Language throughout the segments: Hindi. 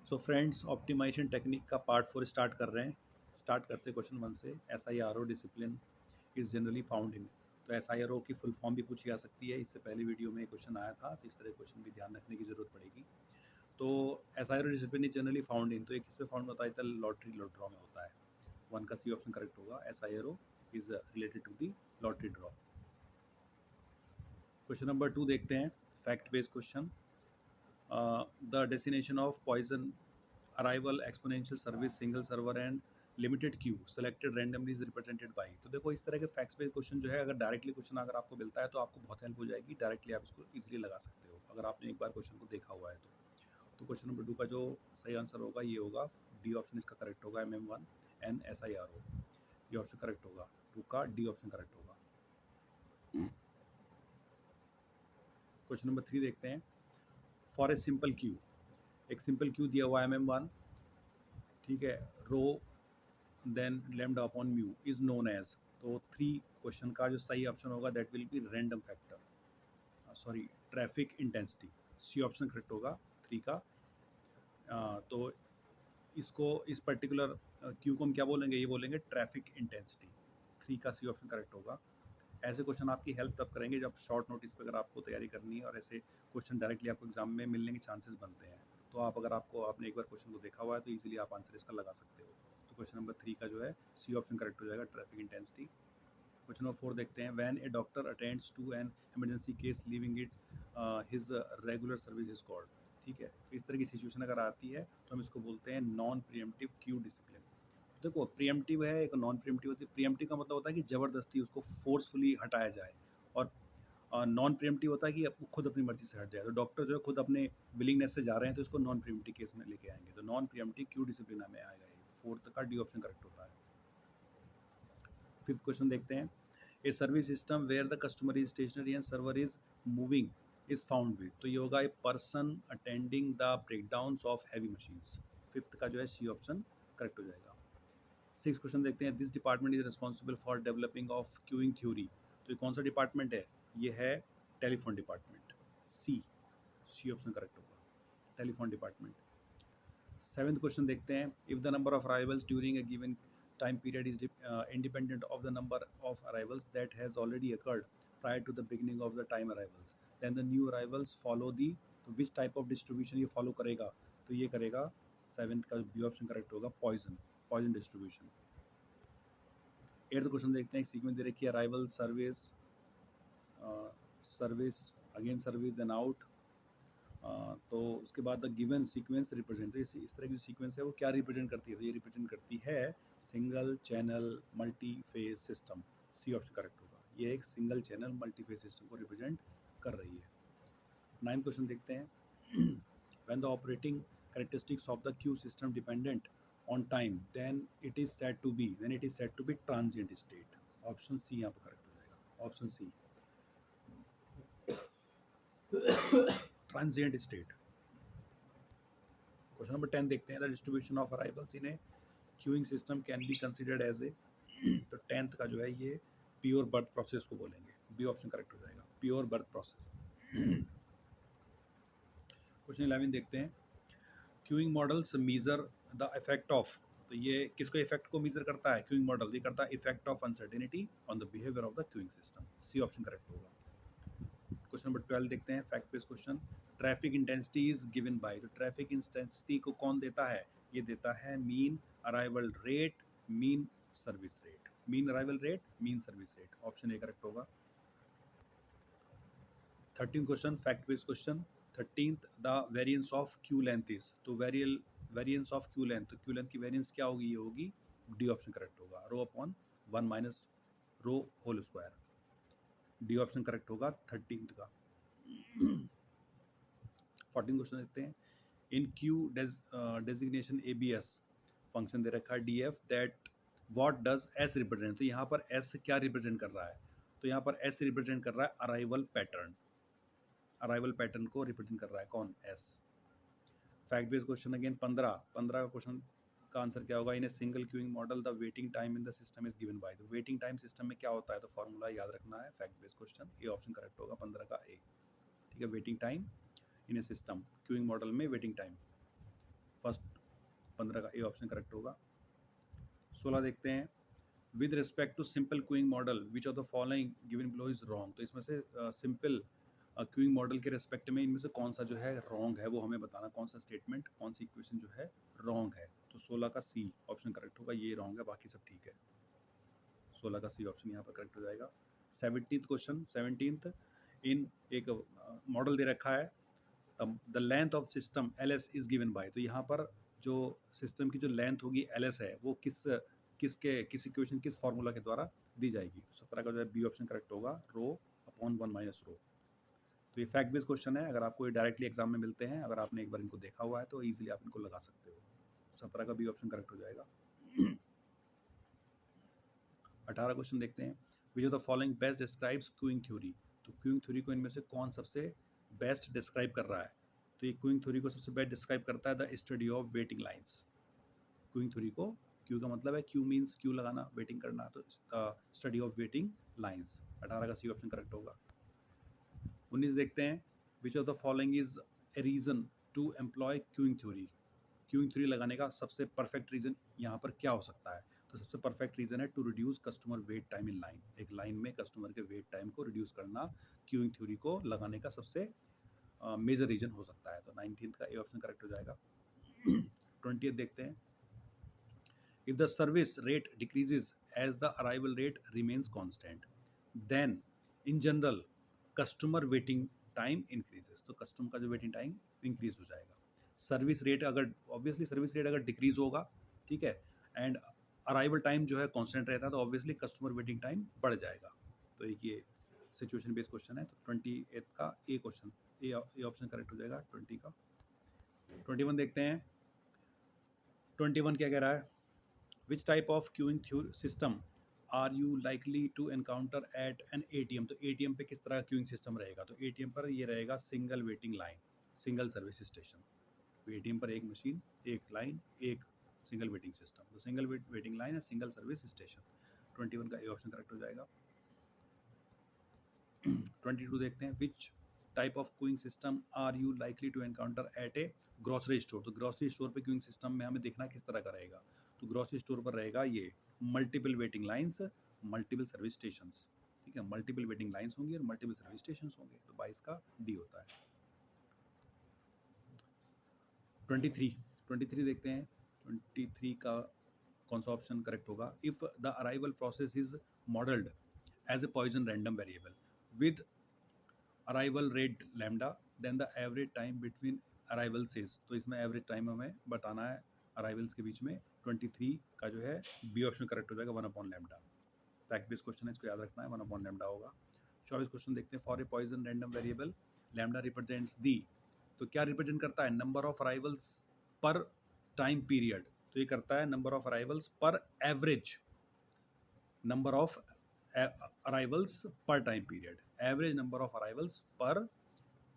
सो फ्रेंड्स, ऑप्टिमाइजेशन टेक्निक का पार्ट 4 स्टार्ट कर रहे हैं। स्टार्ट करते हैं क्वेश्चन 1 से। SIRO discipline is generally found in. तो SIRO की फुल फॉर्म भी पूछी जा सकती है। इससे पहले वीडियो में क्वेश्चन आया था, तो इस तरह क्वेश्चन भी ध्यान रखने की जरूरत पड़ेगी। तो SIRO discipline is generally found in, तो एक किस पे फाउंड होता है? तो लॉटरी ड्रॉ में होता है। 1 का सी ऑप्शन करेक्ट होगा। SIRO is related to the lottery draw. Question number 2 देखते हैं। Fact based question. The destination of Poisson arrival exponential service single server and limited queue selected randomly is represented by. तो देखो, इस तरह के फैक्ट्स बेस्ड क्वेश्चन जो है, अगर डायरेक्टली क्वेश्चन अगर आपको मिलता है तो आपको बहुत हेल्प हो जाएगी। डायरेक्टली आप इसको इजीली लगा सकते हो अगर आपने एक बार क्वेश्चन को देखा हुआ है तो क्वेश्चन नंबर 2 का जो सही आंसर होगा ये होगा डी ऑप्शन, इसका करेक्ट होगा। MM1 NSIRO, ये ऑप्शन करेक्ट होगा। 2 का डी ऑप्शन करेक्ट होगा। क्वेश्चन नंबर 3 देखते हैं। फॉर ए सिंपल क्यू, एक सिंपल क्यू दिया हुआ MM1, ठीक है, rho then lambda upon mu is known as. तो 3 क्वेश्चन का जो सही ऑप्शन होगा that will be random factor, sorry traffic intensity. C option correct होगा 3 का। तो इसको इस पर्टिकुलर क्यू को हम क्या बोलेंगे? ये बोलेंगे ट्रैफिक इंटेंसिटी। 3 का सी ऑप्शन करेक्ट होगा। ऐसे क्वेश्चन आपकी हेल्प तब करेंगे जब शॉर्ट नोटिस पे अगर आपको तैयारी करनी है और ऐसे क्वेश्चन डायरेक्टली आपको एग्जाम में मिलने के चांसेस बनते हैं। तो आप अगर आपने एक बार क्वेश्चन को देखा हुआ है तो इजीली आप आंसर इसका लगा सकते हो। तो क्वेश्चन नंबर 3 का जो है सी ऑप्शन करेक्ट हो जाएगा, ट्रैफिक इंटेंसिटी। क्वेश्चन नंबर 4 देखते हैं। When a doctor attends to an emergency case leaving it his regular service is called. ठीक है, तो इस तरह की सिचुएशन अगर आती है तो हम इसको बोलते हैं नॉन प्रिएम्प्टिव क्यू डिसिप्लिन। देखो, प्रिएम्प्टिव है, एक नॉन प्रिएम्प्टिव होती है। प्रिएम्प्टिव का मतलब होता है कि ज़बरदस्ती उसको फोर्सफुली हटाया जाए, और नॉन प्रिएम्प्टिव होता है कि वो खुद अपनी मर्जी से हट जाए। तो डॉक्टर जो है खुद अपने विलिंगनेस से जा रहे हैं तो इसको नॉन प्रिएम्प्टिव केस में लेके आएंगे। तो नॉन प्रिएम्प्टिव क्यू डिसिप्लिन में आएगा ये। 4 का डी ऑप्शन करेक्ट होता है। 5th क्वेश्चन देखते हैं। A service system where the customer is stationary and server is moving is found with. तो ये होगा a person attending the breakdowns of heavy machines. 5th का जो है सी ऑप्शन करेक्ट हो जाएगा। 6 क्वेश्चन देखते हैं। This department is responsible for developing of queuing theory. तो ये कौन सा डिपार्टमेंट है? ये है telephone department. C option correct होगा, टेलीफोन डिपार्टमेंट। 7th क्वेश्चन देखते हैं। If the number of arrivals during a given time period is independent of the number of arrivals that has already occurred prior to the beginning of the time arrivals, then the new arrivals follow the, तो which type of distribution ये follow करेगा? तो ये करेगा 7th का बी ऑप्शन करेक्ट होगा, पॉइजन डिस्ट्रीब्यूशन। 8th क्वेश्चन देखते हैं। सीक्वेंस दे रखी है, arrival, service, service, again service, then out. तो उसके बाद द गिवन सीक्वेंस रिप्रेजेंट, इस तरह की सीक्वेंस है वो क्या रिप्रेजेंट करती है? तो ये रिप्रेजेंट करती है single channel multi phase system. C option correct होगा, ये एक single channel multi phase system को रिप्रेजेंट कर रही है। 9th क्वेश्चन देखते हैं। When the operating characteristics of the queue system dependent on time then it is said to be transient state. Option C यहाँ पर करेक्ट हो जाएगा, option C, transient state. Question number 10 देखते हैं। The distribution of arrivals in A queuing system can be considered as a. तो 10th का जो है ये प्योर बर्थ प्रोसेस को बोलेंगे। बी ऑप्शन करेक्ट हो जाएगा, प्योर बर्थ प्रोसेस। क्वेश्चन 11 देखते हैं। Queuing models measure the effect of. तो ये किसको इफेक्ट को मीजर करता है? क्यूइंग मॉडल ये करता है effect of uncertainty on the behaviour of the queuing system. C option correct होगा। क्वेश्चन नंबर 12 देखते हैं। Fact based question. Traffic intensity is given by. तो ट्रैफिक इंटेंसिटी को कौन देता है? ये देता है mean arrival rate, mean service rate. Mean arrival rate, mean service rate. Option A correct होगा। 13 question, fact based question. 13th the variance of queue length is. तो वेरिएंस ऑफ क्यू लेंथ, तो क्यू लेंथ की वेरिएंस क्या होगी? ये होगी, डी ऑप्शन करेक्ट होगा, rho upon 1 minus rho whole square. D option correct होगा 13th का। 14 क्वेश्चन देखते हैं। In queue designation ABS function दे रखा है DF that what does S represent. तो यहाँ पर S क्या रिप्रेजेंट कर रहा है? तो यहाँ पर S रिप्रेजेंट कर रहा है अराइवल पैटर्न। अराइवल पैटर्न को रिप्रेजेंट कर रहा है कौन? S। Fact based question again 15 का क्वेश्चन का आंसर क्या होगा? In a single queuing model the waiting time in the system is given by. तो वेटिंग टाइम सिस्टम में क्या होता है? तो फॉर्मूला याद रखना है। Fact based question, A option correct होगा 15 का ए। ठीक है, waiting time in a system, queuing model में वेटिंग टाइम। फर्स्ट 15 का ए ऑप्शन करेक्ट होगा। 16 देखते हैं, with respect to simple queuing model which of the following given below is wrong. तो इसमें से सिंपल क्यूइंग मॉडल के रिस्पेक्ट में इनमें से कौन सा जो है रॉन्ग है वो हमें बताना, कौन सा स्टेटमेंट, कौन सी इक्वेशन जो है रॉन्ग है। तो 16 का सी ऑप्शन करेक्ट होगा, ये रॉन्ग है, बाकी सब ठीक है। 16 का सी ऑप्शन यहाँ पर करेक्ट हो जाएगा। 17th क्वेश्चन, 17th इन एक मॉडल दे रखा है, the length of system L S is given by. तो यहाँ पर जो सिस्टम की जो लेंथ होगी एल एस है वो किस इक्वेशन, किस फार्मूला के द्वारा दी जाएगी। 17 का जो है बी ऑप्शन करेक्ट होगा, रो अपॉन 1 माइनस रो। तो ये फैक्ट बेस्ड क्वेश्चन है, अगर आपको ये डायरेक्टली एग्जाम में मिलते हैं, अगर आपने एक बार इनको देखा हुआ है तो ईजिली आप इनको लगा सकते हो। 17 का बी ऑप्शन करेक्ट हो जाएगा। 18 क्वेश्चन देखते हैं, which of the following best describes queuing theory. तो क्यूइंग थ्योरी को इनमें से कौन सबसे बेस्ट डिस्क्राइब कर रहा है। तो ये क्यूइंग थ्योरी को सबसे बेस्ट डिस्क्राइब करता है the study of waiting lines. Queuing theory को, क्यू का मतलब है क्यू मीन्स क्यू लगाना, वेटिंग करना, तो स्टडी ऑफ वेटिंग लाइंस। 18 का सी ऑप्शन करेक्ट होगा। 19 देखते हैं, which of the following is a reason to employ queuing theory. Queuing theory लगाने का सबसे परफेक्ट रीजन यहाँ पर क्या हो सकता है। तो सबसे परफेक्ट रीजन है to reduce customer wait time in line. एक लाइन में कस्टमर के वेट टाइम को रिड्यूस करना क्यूइंग थ्योरी को लगाने का सबसे मेजर रीजन हो सकता है। तो 19 का ए ऑप्शन करेक्ट हो जाएगा। 20 देखते हैं, if the service rate decreases as the arrival rate remains constant, then in general customer waiting time increases। तो कस्टमर का जो वेटिंग टाइम इंक्रीज हो जाएगा। सर्विस रेट अगर, ऑब्वियसली सर्विस रेट अगर डिक्रीज होगा, ठीक है, एंड अराइवल टाइम जो है कांस्टेंट रहता है, तो ऑब्वियसली कस्टमर वेटिंग टाइम बढ़ जाएगा। तो एक ये सिचुएशन बेस्ड क्वेश्चन है। तो 28 का ए क्वेश्चन, ए ऑप्शन करेक्ट हो जाएगा 20 का। 21 देखते हैं, 21 क्या कह रहा है, Which type of queuing system are you likely to encounter at an ATM। तो ATM पे किस तरह का क्यूइंग सिस्टम रहेगा। तो ATM पर ये रहेगा single waiting line, single service station. तो ATM पर एक मशीन, एक लाइन, एक सिंगल वेटिंग सिस्टम। तो सिंगल वेटिंग लाइन है, सिंगल सर्विस स्टेशन। 21 का ए ऑप्शन करेक्ट हो जाएगा। 22 देखते हैं, which type of queuing system are you likely to encounter at a grocery store. तो ग्रोसरी स्टोर पे क्यूइंग सिस्टम में हमें देखना किस तरह का रहेगा। तो ग्रोसरी स्टोर पर रहेगा ये multiple waiting lines, multiple service stations. ठीक है, मल्टीपल वेटिंग लाइंस होंगी और मल्टीपल सर्विस स्टेशंस होंगे। तो 22 का डी होता है। 23 देखते हैं, 23 का कौन सा ऑप्शन करेक्ट होगा। If the arrival process is modelled as a Poisson random variable with arrival rate lambda, then the average time between arrivals is. तो इसमें एवरेज टाइम हमें बताना है अराइवल्स के बीच में। 23 का जो है बी ऑप्शन करेक्ट हो जाएगा, 1 upon lambda. Fact based question है, इसको याद रखना है, 1 अपॉन लैम्डा होगा। 24 क्वेश्चन देखते हैं, for a Poisson random variable lambda represents the. तो क्या रिप्रेजेंट करता है, number of arrivals per time period. तो ये करता है number of arrivals per average number of arrivals per time period, average number of arrivals per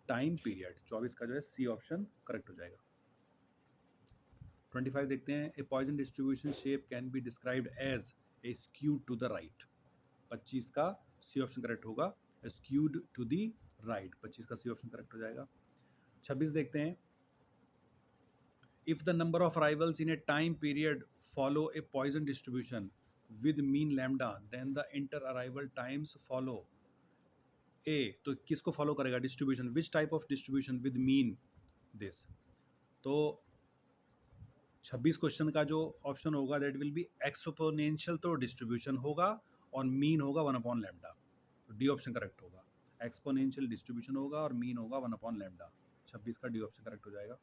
time period. 24 का जो है सी ऑप्शन करेक्ट हो जाएगा। 25 देखते हैं, a Poisson distribution shape can be described as a skewed to the right. 25 का सी ऑप्शन करेक्ट होगा, स्क्यूड टू द राइट। 25 का सी ऑप्शन करेक्ट हो जाएगा। 26 देखते हैं, if the number of arrivals in a time period follow a Poisson distribution with mean lambda, then the inter arrival times follow a. तो किसको फॉलो करेगा, distribution, which type of distribution with mean this. तो 26 क्वेश्चन का जो ऑप्शन होगा दैट विल बी एक्सपोनेंशियल। तो डिस्ट्रीब्यूशन होगा और मीन होगा 1 अपॉन लैम्डा। तो डी ऑप्शन करेक्ट होगा, एक्सपोनेंशियल डिस्ट्रीब्यूशन होगा और मीन होगा 1 अपॉन लैम्डा। 26 का डी ऑप्शन करेक्ट हो जाएगा।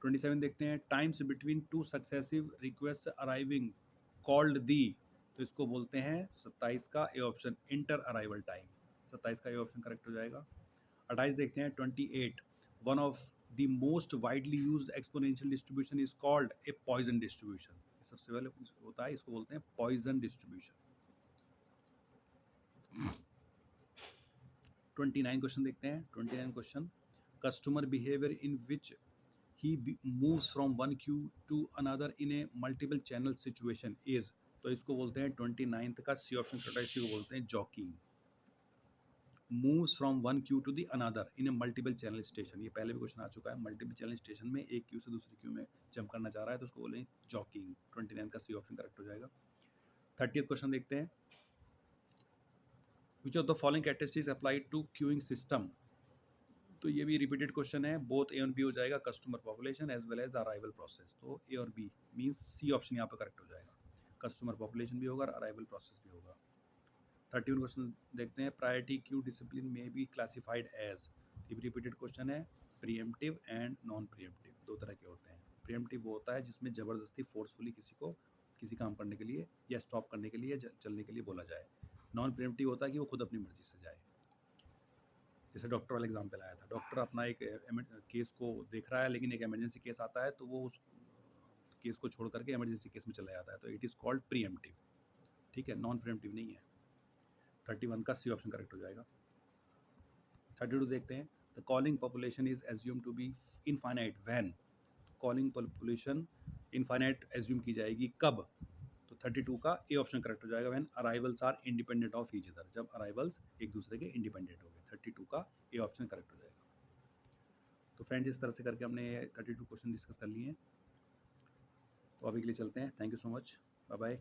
27 देखते हैं, times between two successive request arriving called the. तो इसको बोलते हैं 27 का A option inter arrival time. 27 का ए ऑप्शन करेक्ट हो जाएगा। 28 देखते हैं, 28 one of the most widely used exponential distribution is called a Poisson distribution. सबसे पहले होता है, इसको बोलते हैं पॉइजन डिस्ट्रीब्यूशन। 29 क्वेश्चन देखते हैं, 29 question, customer behaviour in which he moves from one queue to another in a multiple channel situation is। तो इसको बोलते हैं 29th का सी ऑप्शन करेक्ट है, इसी को बोलते हैं jockeying. Moves from one queue to the another in a multiple channel station. ये पहले भी क्वेश्चन आ चुका है। मल्टीपल चैनल स्टेशन में एक क्यू से दूसरी क्यू में जंप करना चाह रहा है तो उसको बोलेंगे जॉकिंग। 29 का सी ऑप्शन करेक्ट हो जाएगा। 30th क्वेश्चन देखते हैं। Which of the following characteristics applied to queuing system. तो ये भी रिपीटेड क्वेश्चन है। बोथ ए और बी हो जाएगा, customer population as well as arrival process. तो ए और बी मीन्स सी ऑप्शन यहाँ पर करेक्ट हो जाएगा। कस्टमर पॉपुलेशन भी होगा और अराइवल प्रोसेस भी होगा। 31 क्वेश्चन देखते हैं। प्रायोरिटी क्यू डिसिप्लिन में बी क्लासिफाइड एज। ये भी रिपीटेड क्वेश्चन है। प्रीएम्प्टिव एंड नॉन प्रीएम्प्टिव दो तरह के होते हैं। प्रीएम्प्टिव वो होता है जिसमें ज़बरदस्ती फोर्सफुली किसी को किसी काम करने के लिए या स्टॉप करने के लिए चलने के लिए बोला जाए। नॉन प्रीएम्प्टिव होता है कि वो खुद अपनी मर्जी से जाए। जैसे डॉक्टर वाला एग्जाम्पल आया था, डॉक्टर अपना एक केस को देख रहा है लेकिन एक इमरजेंसी केस आता है तो वो उस केस को छोड़ करके इमरजेंसी केस में चला जाता है, तो इट इज़ कॉल्ड प्रीएम्प्टिव। ठीक है, नॉन प्रीएम्प्टिव नहीं है। 31 का सी ऑप्शन करेक्ट हो जाएगा। 32 देखते हैं। The calling population is assume to be infinite when. Calling population infinite assume की जाएगी कब? तो 32 का ए ऑप्शन करेक्ट हो जाएगा। When arrivals are independent of each other. जब अराइवल्स एक दूसरे के इंडिपेंडेंट हो गए। 32 का ए ऑप्शन करेक्ट हो जाएगा। तो फ्रेंड्स इस तरह से करके हमने 32 क्वेश्चन डिस्कस कर लिए हैं। तो अभी के लिए चलते हैं। Thank you so much. Bye bye.